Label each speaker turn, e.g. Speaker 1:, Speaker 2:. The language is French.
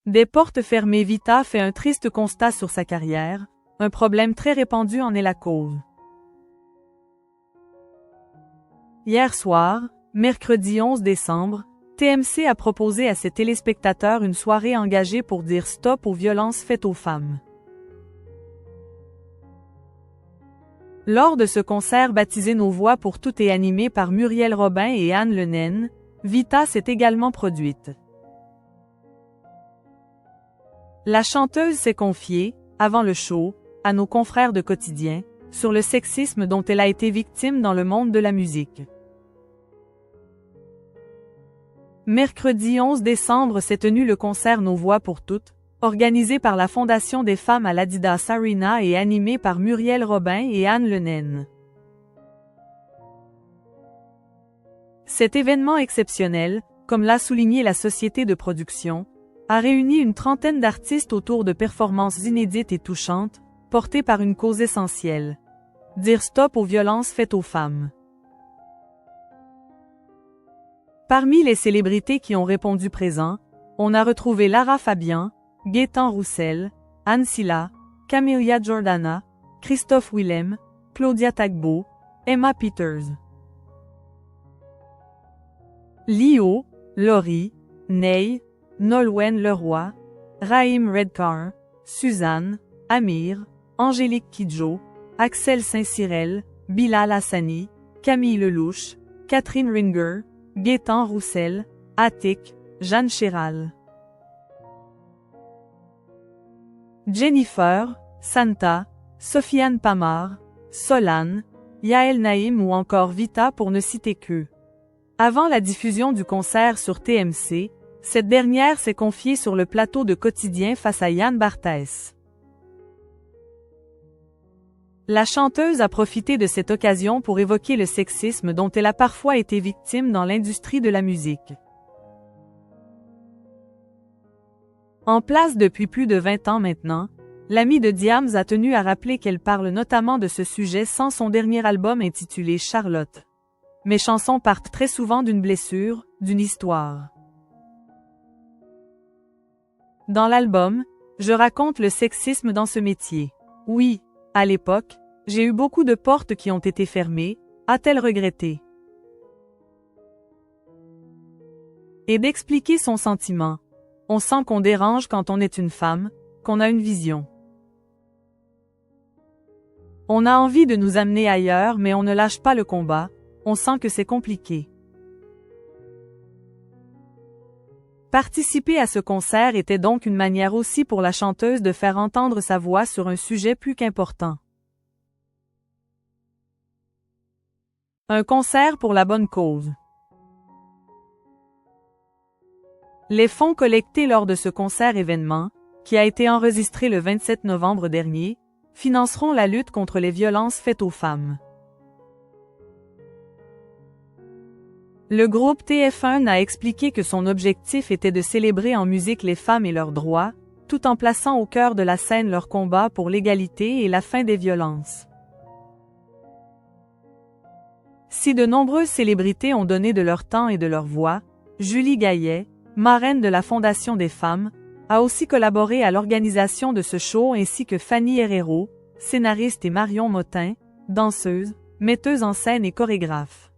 Speaker 1: Des portes fermées, Vita fait un triste constat sur sa carrière, un problème très répandu en est la cause. Hier soir, mercredi 11 décembre, TMC a proposé à ses téléspectateurs une soirée engagée pour dire stop aux violences faites aux femmes. Lors de ce concert baptisé Nos Voix pour Toutes et animé par Muriel Robin et Anne Le Naine, Vita s'est également produite. La chanteuse s'est confiée, avant le show, à nos confrères de Quotidien, sur le sexisme dont elle a été victime dans le monde de la musique. Mercredi 11 décembre s'est tenu le concert Nos Voix pour Toutes, organisé par la Fondation des femmes à l'Adidas Arena et animé par Muriel Robin et Anne Le Naine. Cet événement exceptionnel, comme l'a souligné la société de production, a réuni une trentaine d'artistes autour de performances inédites et touchantes, portées par une cause essentielle: dire stop aux violences faites aux femmes. Parmi les célébrités qui ont répondu présent, on a retrouvé Lara Fabian, Gaëtan Roussel, Anne Silla, Camelia Jordana, Christophe Willem, Claudia Tagbo, Emma Peters. Lio, Laurie, Ney, Nolwenn Leroy, Raïm Redcar, Suzanne, Amir, Angélique Kidjo, Axel Saint-Cyrel, Bilal Hassani, Camille Lelouch, Catherine Ringer, Gaëtan Roussel, Attic, Jeanne Chéral. Jennifer, Santa, Sofiane Pamar, Solane, Yael Naïm ou encore Vita pour ne citer qu'eux. Avant la diffusion du concert sur TMC, cette dernière s'est confiée sur le plateau de Quotidien face à Yann Barthès. La chanteuse a profité de cette occasion pour évoquer le sexisme dont elle a parfois été victime dans l'industrie de la musique. En place depuis plus de 20 ans maintenant, l'amie de Diams a tenu à rappeler qu'elle parle notamment de ce sujet dans son dernier album intitulé Charlotte. Mes chansons partent très souvent d'une blessure, d'une histoire. Dans l'album, je raconte le sexisme dans ce métier. Oui, à l'époque, j'ai eu beaucoup de portes qui ont été fermées, a-t-elle regretté. Et d'expliquer son sentiment. On sent qu'on dérange quand on est une femme, qu'on a une vision. On a envie de nous amener ailleurs mais on ne lâche pas le combat, on sent que c'est compliqué. Participer à ce concert était donc une manière aussi pour la chanteuse de faire entendre sa voix sur un sujet plus qu'important. Un concert pour la bonne cause. Les fonds collectés lors de ce concert événement, qui a été enregistré le 27 novembre dernier, financeront la lutte contre les violences faites aux femmes. Le groupe TF1 a expliqué que son objectif était de célébrer en musique les femmes et leurs droits, tout en plaçant au cœur de la scène leur combat pour l'égalité et la fin des violences. Si de nombreuses célébrités ont donné de leur temps et de leur voix, Julie Gaillet, marraine de la Fondation des femmes, a aussi collaboré à l'organisation de ce show ainsi que Fanny Herrero, scénariste et Marion Motin, danseuse, metteuse en scène et chorégraphe.